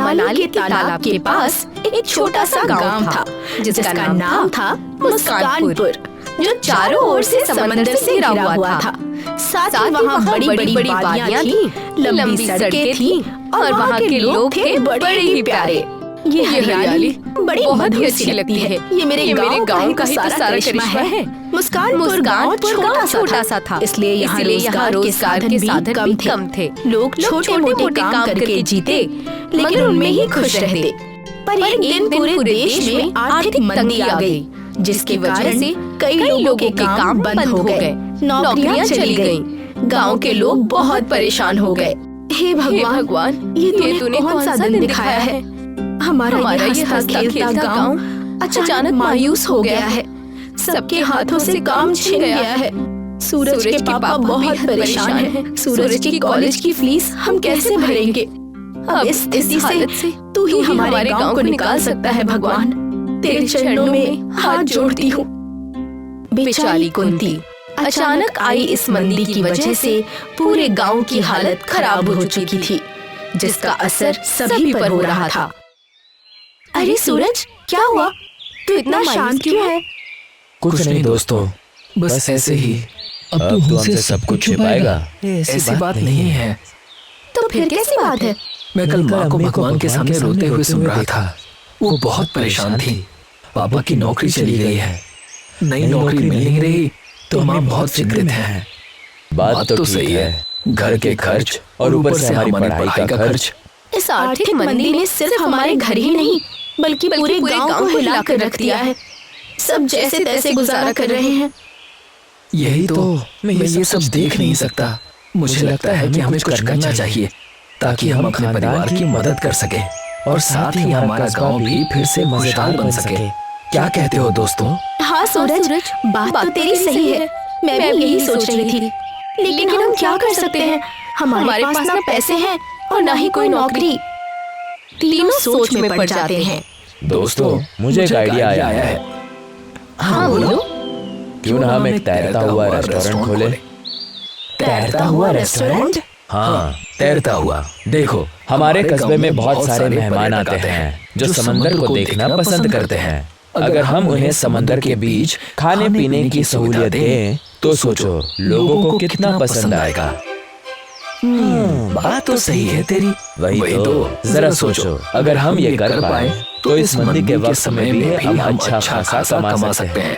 मनाली के तालाब के पास एक छोटा सा गांव था जिसका नाम था मुस्कानपुर, जो चारों ओर से समंदर से घिरा हुआ था। साथ ही वहाँ बड़ी बड़ी वादियाँ थी, लंबी सड़कें थी और वहाँ के लोग थे बड़े ही प्यारे। ये हरियाली बड़ी बहुत ही अच्छी लगती है। ये मेरे गांव का ही तो सारा करिश्मा है। मुस्कानपुर गांव छोटा सा था, इसलिए यहाँ रोजगार के साधन भी कम थे। लोग छोटे मोटे काम करके जीते, लेकिन उनमें ही खुश रहते। पर एक दिन पूरे देश में आर्थिक मंदी आ गई, जिसकी वजह से कई लोगों के काम बंद हो गए, नौकरियां चली गईं। गांव के लोग बहुत परेशान हो गए। हे भगवान, ये तूने कौन सा दिन दिखाया है? हमारा ये हंसता खेलता गांव अचानक मायूस हो गया है। सबके हाथों से काम छिन गया है। सूरज के पापा बहुत परेशान हैं। सूरज की कॉलेज की फीस हम कैसे भरेंगे? अब इस स्थिति से तू ही हमारे गांव को निकाल सकता है भगवान। तेरे चरणों में हाथ जोड़ती हूँ। बेचारी कुंती, अचानक आई इस मंदी की वजह से पूरे गांव की हालत खराब हो चुकी थी, जिसका असर सभी पर हो रहा था। अरे सूरज, क्या हुआ? तू इतना शांत क्यों है? कुछ नहीं दोस्तों, बस ऐसे ही। अब तू हमसे सब कुछ छुपाएगा? ऐसी बात नहीं है। तो फिर कैसी बात है? मैं कल माँ को भगवान के सामने रोते हुए सुन रहा था। वो बहुत परेशान थी। पापा की नौकरी चली गई है, नई नौकरी मिल नहीं रही, तो माँ बहुत चिंतित है। बात तो सही है, घर के खर्च और ऊपर से हमारी पढ़ाई का खर्च। इस आर्थिक मंदी ने सिर्फ हमारे घर ही नहीं बल्कि पूरे गांव को हिला कर रख दिया है। सब जैसे तैसे गुजारा कर रहे हैं। यही तो मैं ये सब देख नहीं सकता। मुझे लगता है कि हमें कुछ करना चाहिए ताकि हम अपने परिवार की मदद कर सके और साथ ही हमारा गांव भी फिर से मजेदार बन सके। क्या कहते हो दोस्तों? हाँ सूरज, बात तो तेरी सही है। मैं भी यही सोच रही थी, लेकिन हम क्या कर सकते हैं? हमारे पास ना पैसे हैं और ना ही कोई नौकरी। तीनों सोच में पड़ जाते हैं। दोस्तों, मुझे एक आइडिया आया है। हाँ बोलो। क्यों ना हम एक तैरता हुआ रेस्टोरेंट खोले? तैरता हुआ रेस्टोरेंट? हाँ, तैरता हुआ। देखो, हमारे कस्बे में बहुत सारे मेहमान आते हैं जो समंदर को देखना पसंद करते हैं। अगर हम उन्हें समंदर के बीच खाने पीने की सहूलियत दें, तो सोचो लोगों को कितना पसंद आएगा। बात तो सही है तेरी। वही तो, जरा सोचो, अगर हम ये कर पाए तो इस मंदी के वक्त में भी हम अच्छा खासा कमा सकते हैं।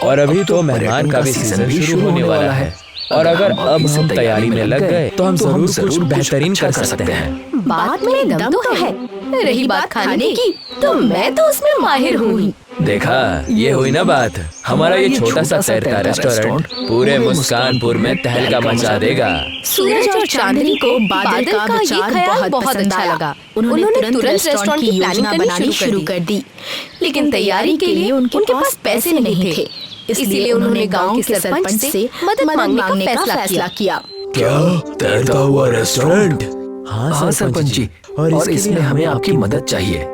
और अभी तो मेहमान का भी सीजन भी शुरू होने वाला है, और अगर अब हम तैयारी में लग गए तो हम जरूर कुछ बेहतरीन कर सकते हैं। बात में दम तो है। रही बात खाने की, तो मैं तो उसमें माहिर हूँ ही। देखा, ये हुई ना बात। हमारा ये छोटा सा तैरता रेस्टोरेंट पूरे मुस्कानपुर में तहलका मचा देगा। सूरज और चांदनी को बादल का ये ख्याल बहुत अच्छा लगा। उन्होंने तुरंत रेस्टोरेंट की योजना बनानी शुरू कर दी, लेकिन तैयारी के लिए उनके पास पैसे नहीं थे। इसलिए उन्होंने गांव के सरपंच से मदद मांगने का फैसला किया। क्या तैरता हुआ रेस्टोरेंट? हाँ सरपंच जी, और इसमें हमें आपकी मदद चाहिए।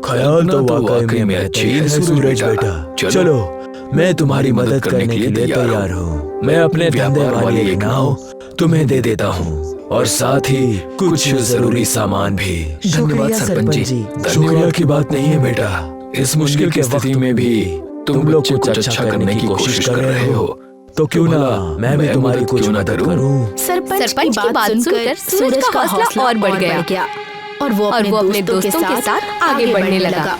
ख्याल तो वाकई में अच्छी है सूरज बेटा। चलो, मैं तुम्हारी मदद करने के लिए तैयार हूँ। मैं अपने धंधे वाली एक नाव तुम्हें दे देता हूँ और साथ ही कुछ जरूरी सामान भी। धन्यवाद सरपंच जी। शुक्रिया की बात नहीं है बेटा। इस मुश्किल की स्थिति में भी तुम लोग कुछ अच्छा करने की कोशिश कर रहे हो, तो क्यों ना मैं भी तुम्हारी कुछ मदद करूँ। सरपंच की बात सुनकर सूरज का हौसला और बढ़ गया और वो अपने दोस्तों के साथ आगे बढ़ने लगा।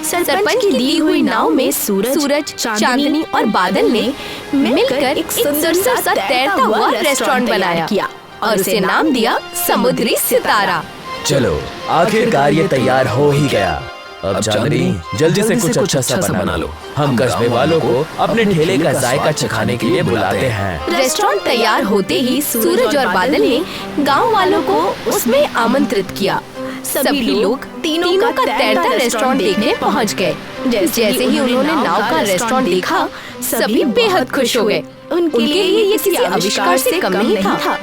सरपंच की दी हुई नाव में सूरज, चांदनी और बादल ने मिलकर एक सुंदर सा तैरता हुआ रेस्टोरेंट बनाया और उसे नाम दिया समुद्री सितारा। चलो, आखिरकार ये तैयार हो ही गया। अब चांदनी, जल्दी से कुछ अच्छा सा बना लो। हम कस्बे वालों को अपने ठेले का जायका चखाने के लिए बुलाते हैं। रेस्टोरेंट तैयार होते ही सूरज और बादल ने गांव वालों को उसमें आमंत्रित किया। सभी लोग तीनों का तैरता रेस्टोरेंट देखने पहुंच गए। जैसे ही उन्होंने नाव का रेस्टोरेंट देखा, सभी बेहद खुश हो गए। उनके लिए ये किसी आविष्कार से कम नहीं था।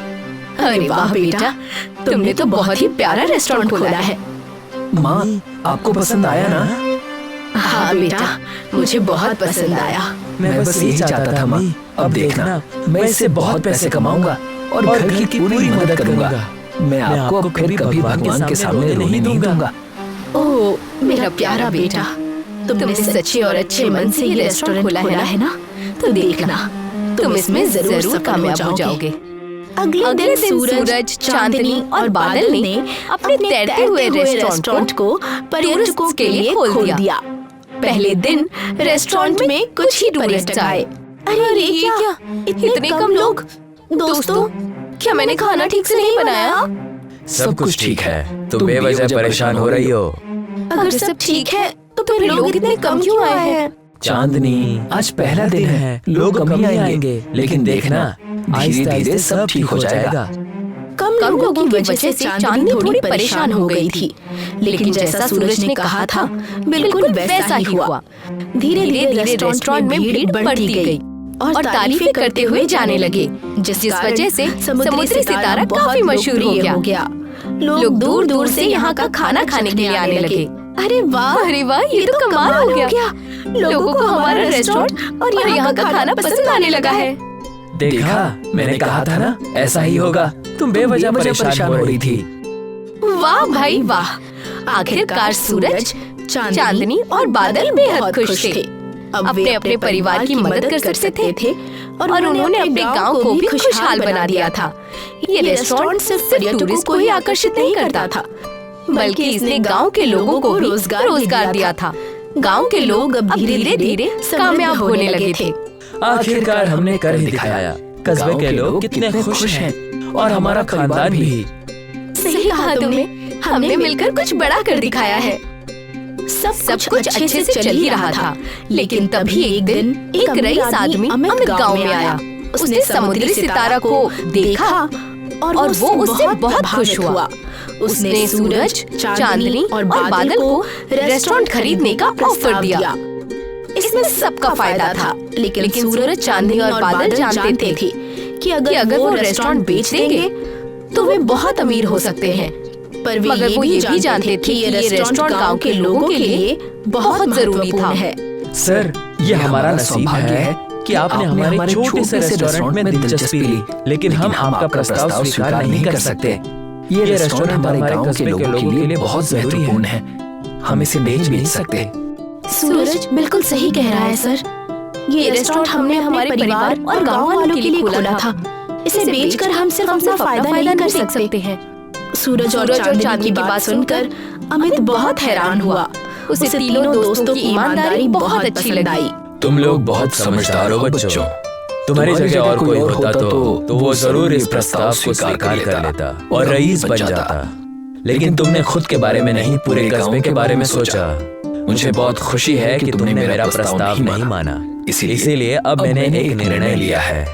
अरे वाह बेटा, तुमने तो बहुत ही प्यारा रेस्टोरेंट खोला है। माँ, आपको पसंद आया ना? हाँ बेटा, मुझे बहुत पसंद आया। मैं बस यही चाहता था माँ। अब देखना, मैं इससे बहुत पैसे कमाऊंगा और घर की पूरी मदद करूंगा। मैं आपको अब फिर कभी भगवान के सामने रोने नहीं दूंगा। ओह मेरा प्यारा बेटा, तुमने सच्चे और अच्छे मन से ये रेस्टोरेंट खोला है ना, तो देखना तुम इसमें जरूर कामयाब हो जाओगे। अगले दिन सूरज, चांदनी और बादल ने अपने तैरते हुए रेस्टोरेंट को पर्यटकों के लिए खोल दिया। पहले दिन रेस्टोरेंट में कुछ ही टूरिस्ट आए। अरे ये क्या, इतने कम लोग? दोस्तों, क्या मैंने खाना ठीक से नहीं बनाया? सब कुछ ठीक है, तुम बेवजह परेशान हो रही हो। अगर सब ठीक है तो फिर लोग इतने कम क्यों आए हैं? चांदनी, आज पहला दिन है, लोग कम ही आएंगे, लेकिन देखना धीरे धीरे सब ठीक हो जाएगा। कम लोगों की वजह से चांदनी थोड़ी परेशान हो गई थी, लेकिन जैसा सूरज ने कहा था बिल्कुल वैसा ही हुआ। धीरे धीरे रेस्टोरेंट में भीड़ बढ़ती गई और तारीफें करते हुए जाने लगे, जिस वजह से समुद्री सितारा काफी मशहूर हो गया। लोग दूर दूर से यहाँ का खाना खाने के लिए आने लगे। अरे वाह, ये तो कमाल हो गया। लोगों को हमारा रेस्टोरेंट और यहाँ का खाना पसंद आने लगा है। देखा, मैंने कहा था ना ऐसा ही होगा। तुम बेवजह परेशान हो रही थी। वाह भाई वाह, आखिरकार सूरज, चांदनी और बादल बेहद खुश थे। अब वे अपने परिवार की मदद कर सकते थे और उन्होंने अपने गांव को भी खुशहाल बना दिया था। ये रेस्टोरेंट सिर्फ पर्यटकों को ही आकर्षित नहीं करता था, बल्कि इसने गांव के लोगों को रोजगार दिया था। गांव के लोग अब धीरे धीरे कामयाब होने लगे थे। आखिरकार हमने कर ही दिखाया। कस्बे के लोग कितने खुश हैं और हमारा खानदान भी। सही कहा तुमने, हमने मिलकर कुछ बड़ा कर दिखाया है। सब कुछ अच्छे से चल ही रहा था, लेकिन तभी एक दिन एक रईस आदमी अमित गांव में आया। उसने समुद्री सितारा को देखा और वो उससे बहुत खुश हुआ। उसने सूरज, चांदनी और बादल को रेस्टोरेंट खरीदने का ऑफर दिया। इसमें सबका फायदा था, लेकिन सूरज, चांदनी और बादल जानते थे कि अगर वो रेस्टोरेंट बेच देंगे तो वे बहुत अमीर हो सकते हैं। पर मगर वो ये भी जानते थे कि ये रेस्टोरेंट गांव के लोगों के लिए बहुत जरूरी था। सर, ये हमारा नसीब है कि आपने हमारे छोटे से रेस्टोरेंट में दिलचस्पी ली, लेकिन हम आपका प्रस्ताव स्वीकार नहीं कर सकते। ये रेस्टोरेंट हमारे गांव के लोगों के लिए बहुत महत्वपूर्ण है, हम इसे बेच भी नहीं सकते। सूरज बिल्कुल सही कह रहा है सर। ये रेस्टोरेंट हमने हमारे परिवार और गांव वालों के लिए खोला था। इसे बेचकर हम सिर्फ अपना फायदा नहीं कर सकते हैं। सूरज और चांदनी की बात सुनकर अमित बहुत हैरान हुआ। उसे तीनों दोस्तों की ईमानदारी बहुत अच्छी लगी। तुम लोग बहुत समझदार हो बच्चों। तुम्हारी जगह और कोई होता तो वो जरूर इस प्रस्ताव को स्वीकार कर लेता और रईस बन जाता। लेकिन तुमने खुद के बारे में नहीं, पूरे कस्बे के बारे में सोचा। मुझे बहुत खुशी है कि तुमने मेरा प्रस्ताव नहीं माना। इसीलिए अब मैंने एक निर्णय लिया है।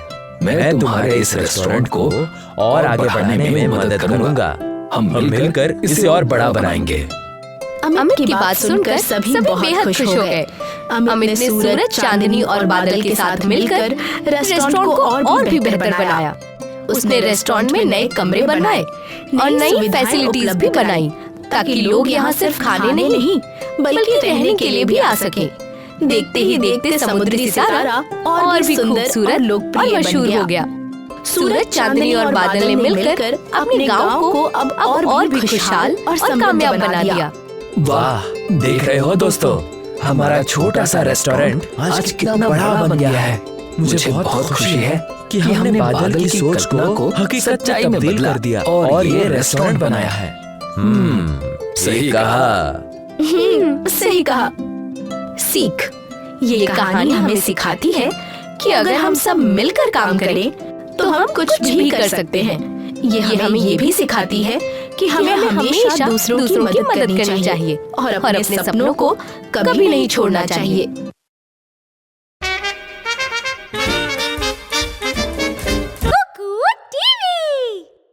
मैं तुम्हारे इस रेस्टोरेंट को और आगे बढ़ाने में मदद करूंगा। हम मिलकर इसे और बड़ा बनाएंगे। अमित की बात सुनकर सभी बेहद खुश हो गए। अमित ने सूरज, चांदनी और बादल के साथ मिलकर रेस्टोरेंट को और भी बेहतर बनाया। उसने रेस्टोरेंट में नए कमरे बनाए और नई फैसिलिटीज भी बनाई, ताकि लोग यहाँ सिर्फ खाने नहीं बल्कि रहने के लिए भी आ सकें। देखते ही देखते समुद्री सितारा और भी खूबसूरत और मशहूर हो गया। सूरज, चांदनी और बादल ने मिलकर अपने गांव को अब और भी खुशहाल और कामयाब बना दिया। वाह, देख रहे हो दोस्तों, हमारा छोटा सा रेस्टोरेंट आज कितना बड़ा बन गया है। मुझे बहुत खुशी है कि हमने बादल की सोच को हकीकत में तब्दील कर दिया और ये रेस्टोरेंट बनाया है। सही कहा। सही कहा। सीख, ये कहानी हमें सिखाती है कि अगर हम सब मिलकर काम करें तो हम कुछ भी कर सकते हैं। ये हमें ये भी सिखाती है कि हमें हमेशा दूसरों की मदद करनी चाहिए और अपने सपनों को कभी नहीं छोड़ना चाहिए।